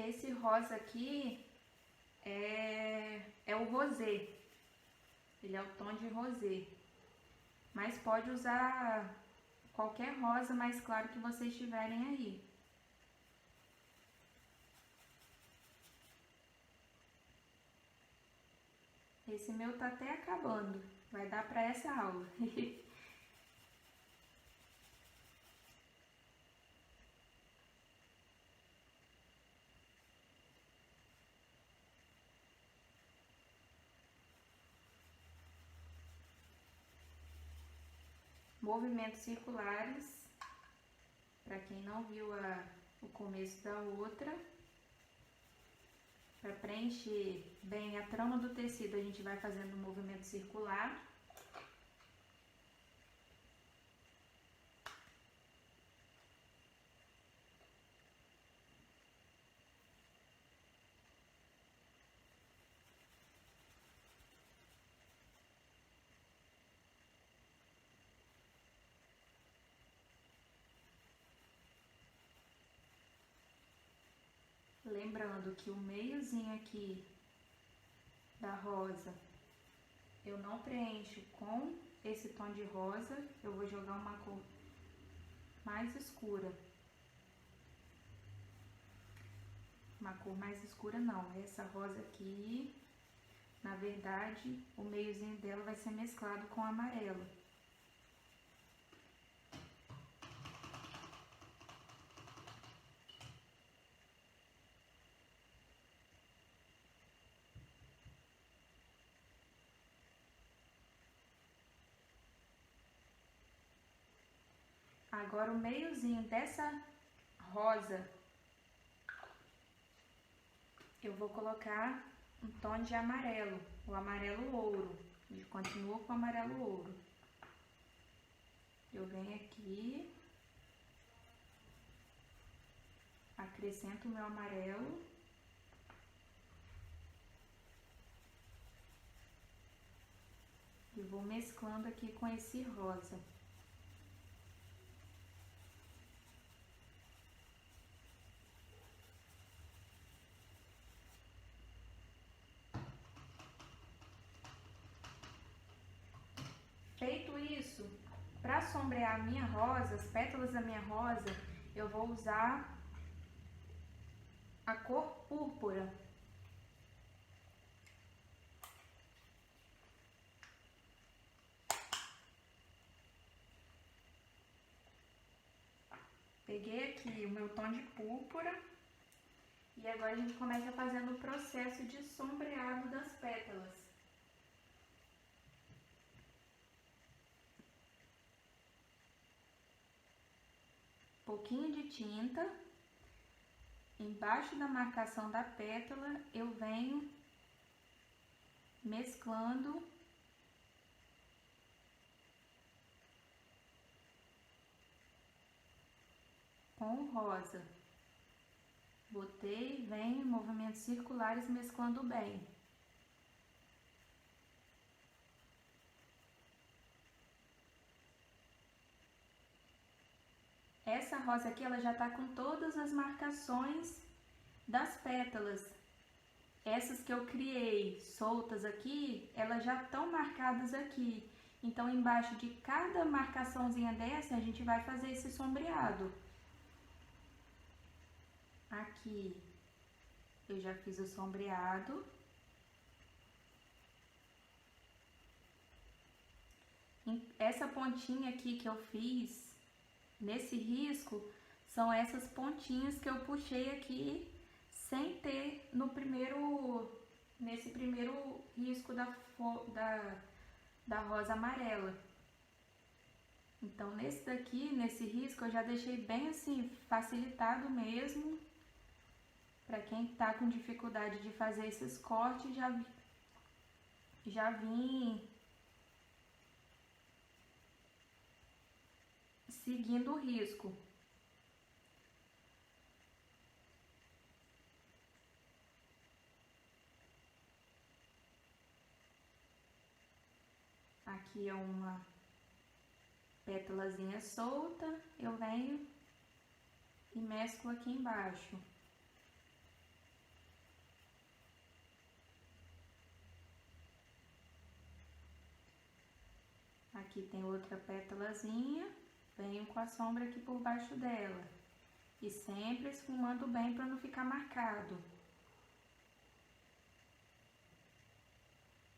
Esse rosa aqui é o rosé. Ele é o tom de rosé. Mas pode usar qualquer rosa mais claro que vocês tiverem aí. Esse meu tá até acabando. Vai dar para essa aula. Movimentos circulares, para quem não viu o começo da outra. Para preencher bem a trama do tecido, a gente vai fazendo um movimento circular. Lembrando que o meiozinho aqui da rosa eu não preencho com esse tom de rosa, eu vou jogar uma cor mais escura. Uma cor mais escura não, essa rosa aqui, na verdade, o meiozinho dela vai ser mesclado com amarelo. Agora o meiozinho dessa rosa, eu vou colocar um tom de amarelo, o amarelo ouro. A gente continua com o amarelo ouro. Eu venho aqui, acrescento o meu amarelo. E vou mesclando aqui com esse rosa. Feito isso, para sombrear a minha rosa, as pétalas da minha rosa, eu vou usar a cor púrpura. Peguei aqui o meu tom de púrpura e agora a gente começa fazendo o processo de sombreado das pétalas. Pouquinho de tinta, embaixo da marcação da pétala eu venho mesclando com o rosa. Botei, venho em movimentos circulares mesclando bem. Essa rosa aqui, ela já tá com todas as marcações das pétalas. Essas que eu criei soltas aqui, elas já estão marcadas aqui. Então, embaixo de cada marcaçãozinha dessa, a gente vai fazer esse sombreado. Aqui, eu já fiz o sombreado. essa pontinha aqui que eu fiz nesse risco, são essas pontinhas que eu puxei aqui sem ter nesse primeiro risco da rosa amarela. Então, nesse risco, eu já deixei bem assim, facilitado mesmo. Para quem tá com dificuldade de fazer esses cortes, já vim seguindo o risco. Aqui é uma pétalazinha solta, eu venho e mesclo aqui embaixo. Aqui tem outra pétalazinha, venho com a sombra aqui por baixo dela. E sempre esfumando bem para não ficar marcado.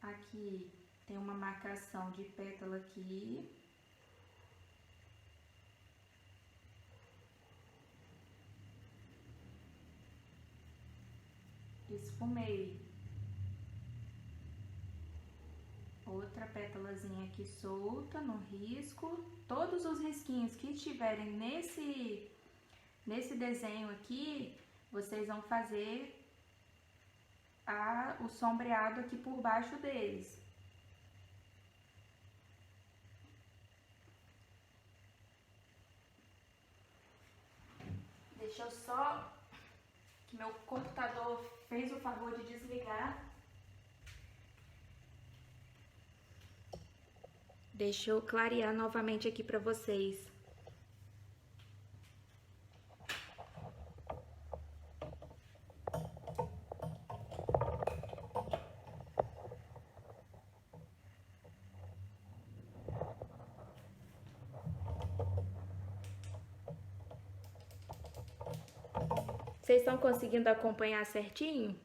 Aqui tem uma marcação de pétala aqui. Esfumei. Outra pétalazinha aqui solta no risco. Todos os risquinhos que estiverem nesse desenho aqui, vocês vão fazer o sombreado aqui por baixo deles. Deixa eu só... que meu computador fez o favor de desligar. Deixa eu clarear novamente aqui para vocês. Vocês estão conseguindo acompanhar certinho?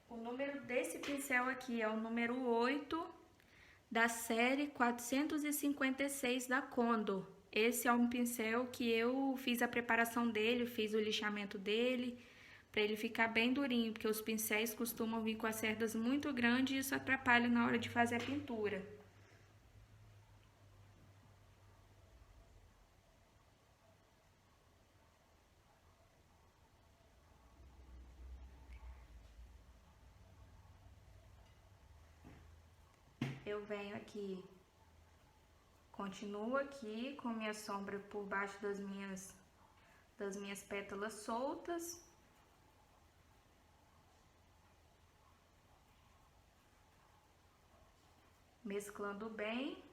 O número desse pincel aqui é o número 8 da série 456 da Condor. Esse é um pincel que eu fiz a preparação dele, fiz o lixamento dele, para ele ficar bem durinho, porque os pincéis costumam vir com as cerdas muito grandes e isso atrapalha na hora de fazer a pintura. Eu venho aqui, continuo aqui com minha sombra por baixo das minhas pétalas soltas. Mesclando bem.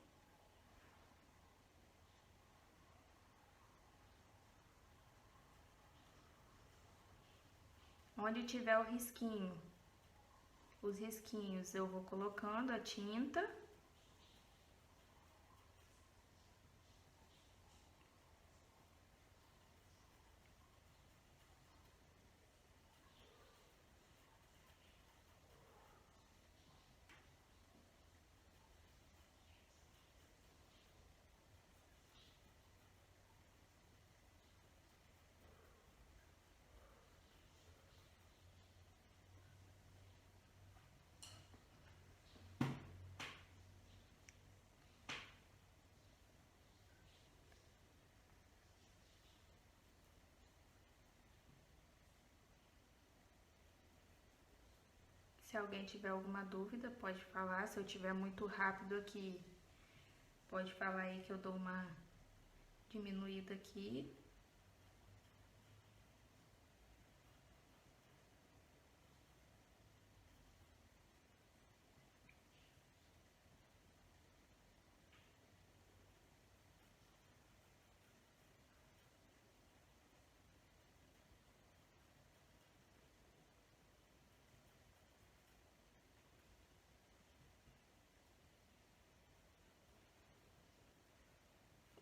Onde tiver o risquinho, os risquinhos eu vou colocando a tinta. Se alguém tiver alguma dúvida, pode falar. Se eu tiver muito rápido aqui, pode falar aí que eu dou uma diminuída aqui.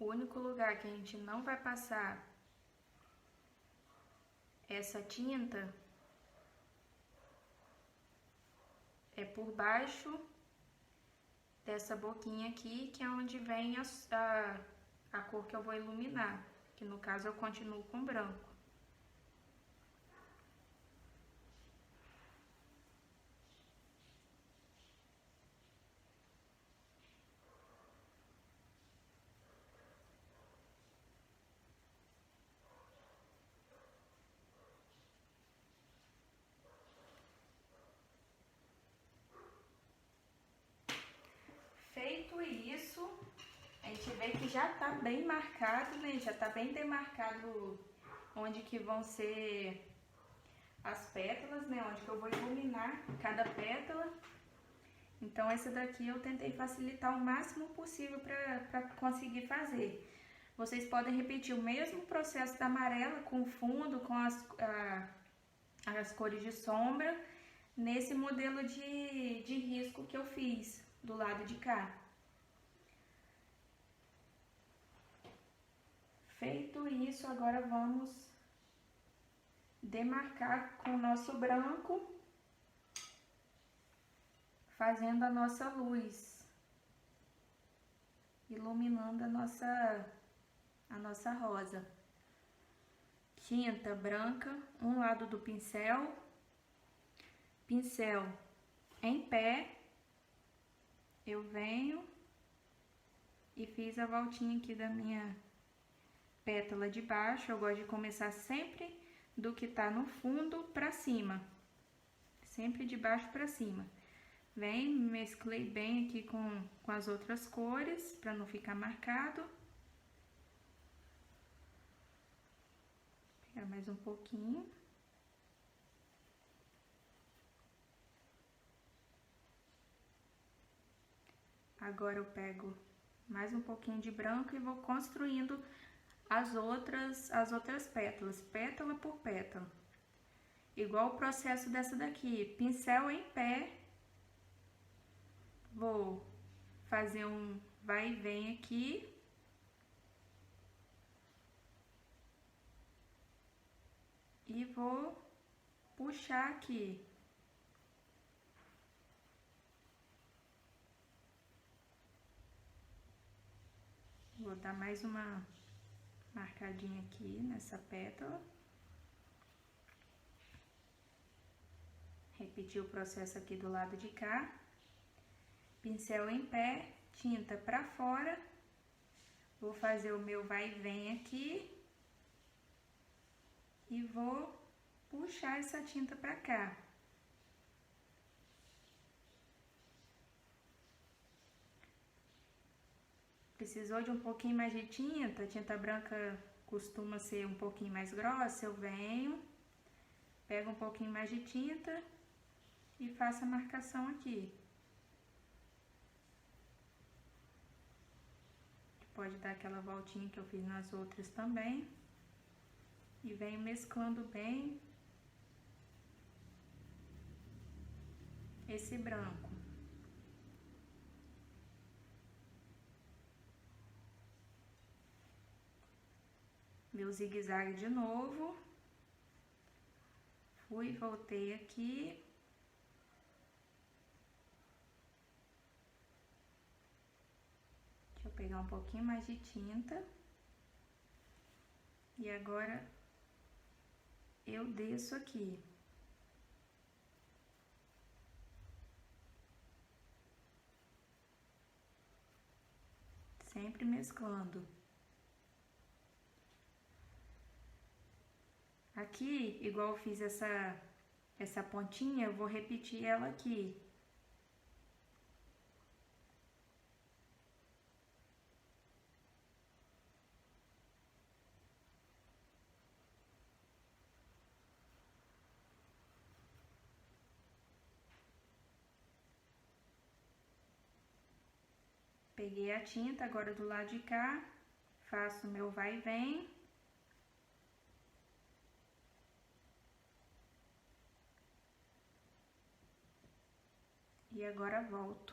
O único lugar que a gente não vai passar essa tinta é por baixo dessa boquinha aqui, que é onde vem a cor que eu vou iluminar, que no caso eu continuo com branco. Feito isso, a gente vê que já tá bem marcado, né? Já tá bem demarcado onde que vão ser as pétalas, né? Onde que eu vou iluminar cada pétala. Então, essa daqui eu tentei facilitar o máximo possível para conseguir fazer. Vocês podem repetir o mesmo processo da amarela com fundo, com as cores de sombra, nesse modelo de risco que eu fiz do lado de cá. Feito isso, agora vamos demarcar com o nosso branco, fazendo a nossa luz, iluminando a nossa rosa. Tinta branca, um lado do pincel em pé, eu venho e fiz a voltinha aqui da minha pétala de baixo. Eu gosto de começar sempre do que tá no fundo pra cima, sempre de baixo pra cima. Vem, mesclei bem aqui com as outras cores, pra não ficar marcado. Vou pegar mais um pouquinho. Agora eu pego mais um pouquinho de branco e vou construindo as outras pétalas, pétala por pétala. Igual o processo dessa daqui, pincel em pé, vou fazer um vai e vem aqui. E vou puxar aqui. Vou dar mais uma marcadinha aqui nessa pétala. Repetir o processo aqui do lado de cá. Pincel em pé, tinta pra fora. Vou fazer o meu vai e vem aqui. E vou puxar essa tinta pra cá. Precisou de um pouquinho mais de tinta, tinta branca costuma ser um pouquinho mais grossa, eu venho, pego um pouquinho mais de tinta e faço a marcação aqui. Pode dar aquela voltinha que eu fiz nas outras também. E venho mesclando bem esse branco. Meu zigue-zague de novo. Fui, voltei aqui. Deixa eu pegar um pouquinho mais de tinta. E agora eu desço aqui. Sempre mesclando. Aqui, igual eu fiz essa pontinha, eu vou repetir ela aqui. Peguei a tinta, agora do lado de cá, faço o meu vai e vem. E agora volto.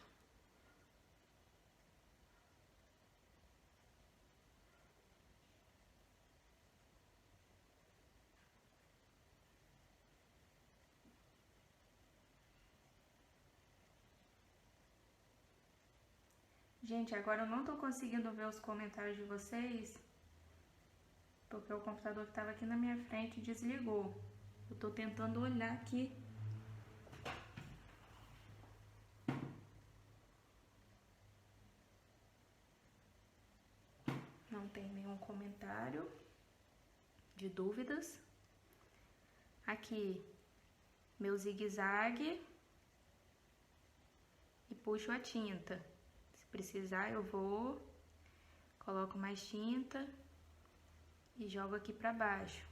Gente, agora eu não tô conseguindo ver os comentários de vocês, porque o computador que tava aqui na minha frente desligou. Eu tô tentando olhar aqui. Não tem nenhum comentário de dúvidas. Aqui, meu zigue-zague. E puxo a tinta. Se precisar, eu vou, coloco mais tinta e jogo aqui pra baixo.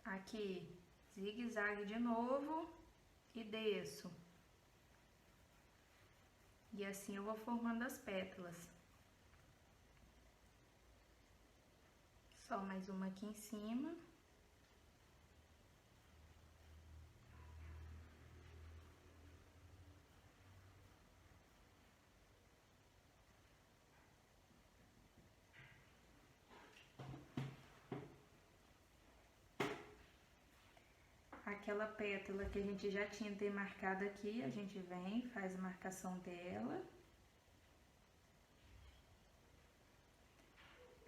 Aqui, zigue-zague de novo e desço. E assim eu vou formando as pétalas. Só mais uma aqui em cima. Aquela pétala que a gente já tinha demarcado aqui, a gente vem, faz a marcação dela.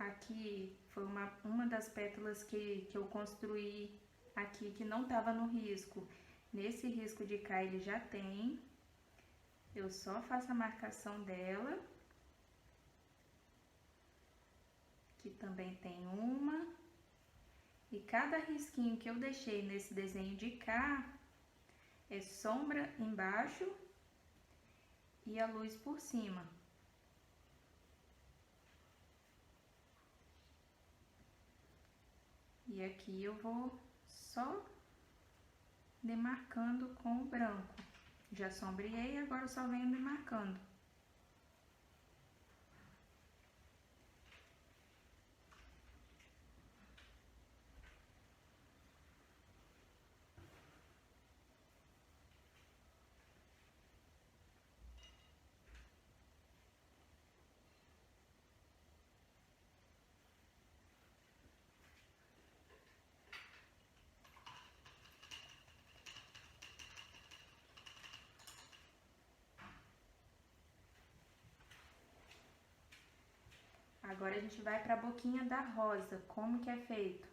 Aqui foi uma das pétalas que eu construí aqui, que não tava no risco. Nesse risco de cá ele já tem. Eu só faço a marcação dela. Aqui também tem uma. E cada risquinho que eu deixei nesse desenho de cá é sombra embaixo e a luz por cima. E aqui eu vou só demarcando com o branco. Já sombreei, agora eu só venho demarcando. Agora a gente vai para a boquinha da rosa. Como que é feito?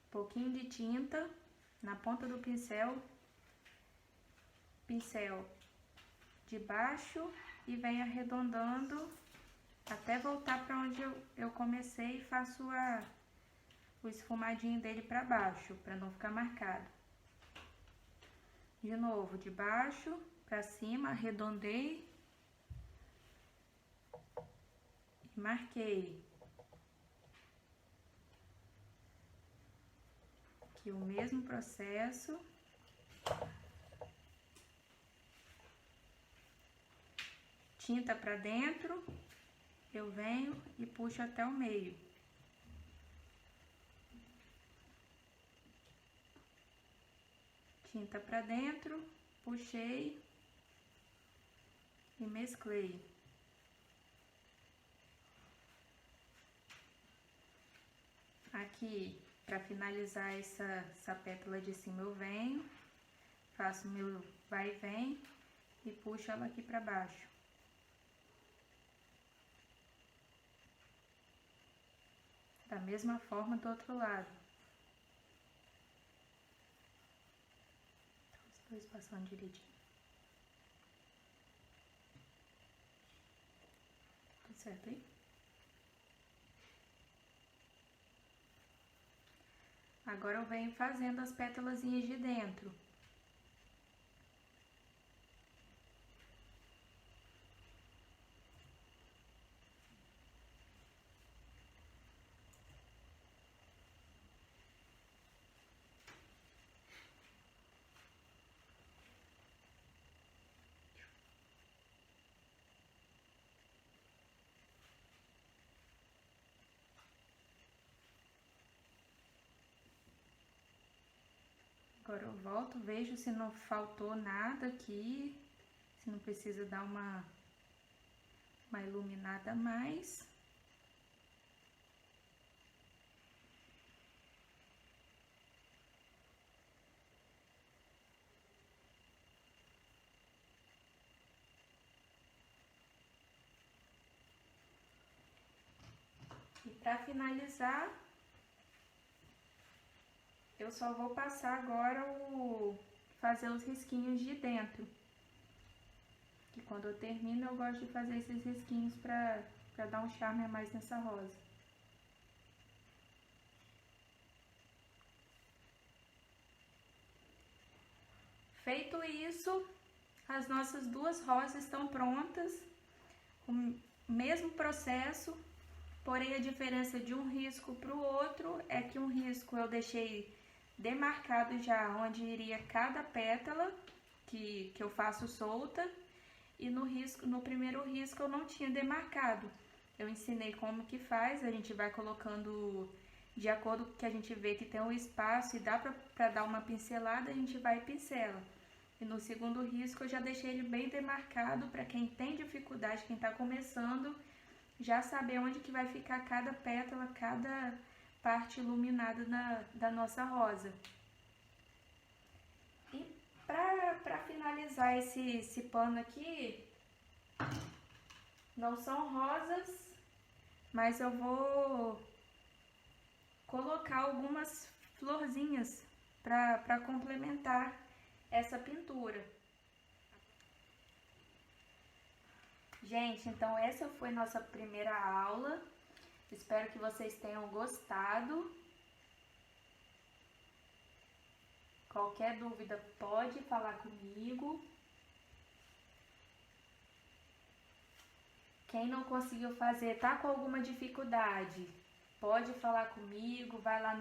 Pouquinho de tinta na ponta do pincel de baixo e vem arredondando até voltar para onde eu comecei e faço o esfumadinho dele para baixo, para não ficar marcado. De novo, de baixo para cima, arredondei e marquei. Aqui o mesmo processo. Tinta para dentro, eu venho e puxo até o meio. Tinta para dentro, puxei e mesclei. Aqui, para finalizar essa pétala de cima, eu venho, faço meu vai e vem e puxo ela aqui para baixo. Da mesma forma do outro lado. Os dois passando direitinho. Tudo certo aí? Agora eu venho fazendo as pétalazinhas de dentro. Agora eu volto, vejo se não faltou nada aqui, se não precisa dar uma iluminada a mais. E para finalizar, eu só vou passar agora fazer os risquinhos de dentro. Que quando eu termino, eu gosto de fazer esses risquinhos para dar um charme a mais nessa rosa. Feito isso, as nossas duas rosas estão prontas. O mesmo processo, porém a diferença de um risco para o outro é que um risco eu deixei demarcado já onde iria cada pétala que eu faço solta, e no primeiro risco eu não tinha demarcado. Eu ensinei como que faz, a gente vai colocando de acordo com que a gente vê que tem um espaço e dá para dar uma pincelada, a gente vai e pincela. E no segundo risco eu já deixei ele bem demarcado para quem tem dificuldade, quem está começando, já saber onde que vai ficar cada pétala, cada parte iluminada da nossa rosa. E para finalizar esse pano aqui, não são rosas, mas eu vou colocar algumas florzinhas para complementar essa pintura. Gente, então essa foi nossa primeira aula. Espero que vocês tenham gostado. Qualquer dúvida pode falar comigo. Quem não conseguiu fazer, tá com alguma dificuldade, pode falar comigo, vai lá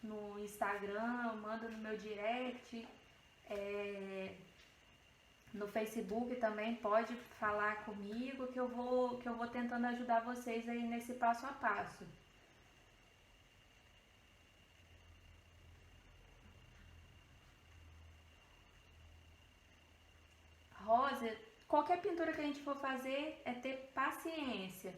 no Instagram, manda no meu direct, no Facebook também pode falar comigo que eu vou tentando ajudar vocês aí nesse passo a passo. Rosa, qualquer pintura que a gente for fazer é ter paciência.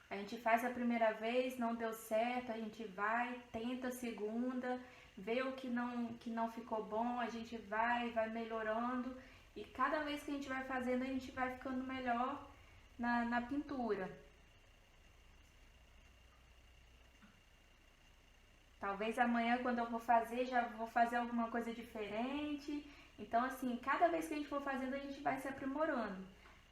A gente faz a primeira vez, não deu certo, a gente vai, tenta a segunda, vê o que não ficou bom, a gente vai melhorando. E cada vez que a gente vai fazendo, a gente vai ficando melhor na pintura. Talvez amanhã, quando eu for fazer, já vou fazer alguma coisa diferente. Então, assim, cada vez que a gente for fazendo, a gente vai se aprimorando.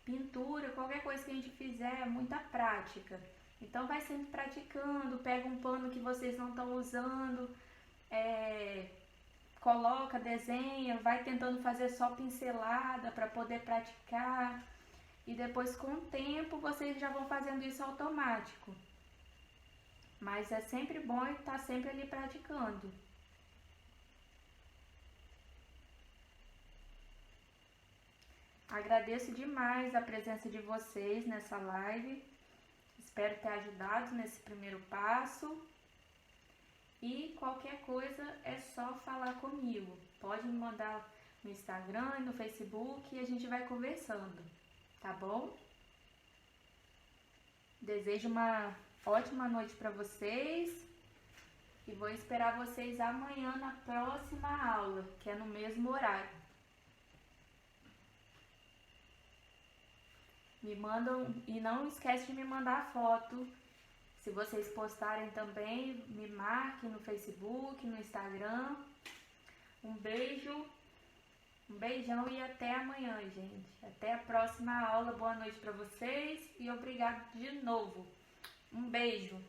Pintura, qualquer coisa que a gente fizer, é muita prática. Então, vai sempre praticando, pega um pano que vocês não estão usando, coloca, desenha, vai tentando fazer só pincelada para poder praticar. E depois, com o tempo, vocês já vão fazendo isso automático. Mas é sempre bom estar sempre ali praticando. Agradeço demais a presença de vocês nessa live. Espero ter ajudado nesse primeiro passo. E qualquer coisa é só falar comigo. Pode me mandar no Instagram e no Facebook e a gente vai conversando, tá bom? Desejo uma ótima noite para vocês e vou esperar vocês amanhã na próxima aula, que é no mesmo horário. Me mandam e não esquece de me mandar foto. Se vocês postarem também, me marquem no Facebook, no Instagram. Um beijo, um beijão e até amanhã, gente. Até a próxima aula. Boa noite para vocês e obrigado de novo. Um beijo.